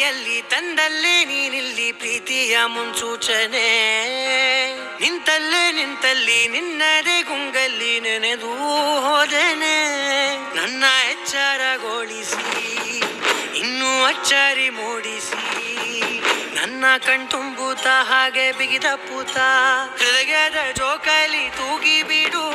ಕೈಯಲ್ಲಿ ತಂದಲ್ಲೇ ನೀನಿಲ್ಲಿ ಪ್ರೀತಿಯ ಮುನ್ಸೂಚನೆ. ನಿಂತಲ್ಲಿ ನಿನ್ನದೇ ಗುಂಗಲ್ಲಿ ನೆನೆದು ಹೋದೆನೆ. ನನ್ನ ಎಚ್ಚರಗೊಳಿಸಿ ಇನ್ನೂ ಅಚ್ಚರಿ ಮೂಡಿಸಿ ನನ್ನ ಕಣ್ತುಂಬುತ್ತ ಹಾಗೆ ಬಿಗಿದಪ್ಪುತ್ತ ಹೃದಯದ ಜೋಕಾಲಿ ತೂಗಿ ಬಿಡು.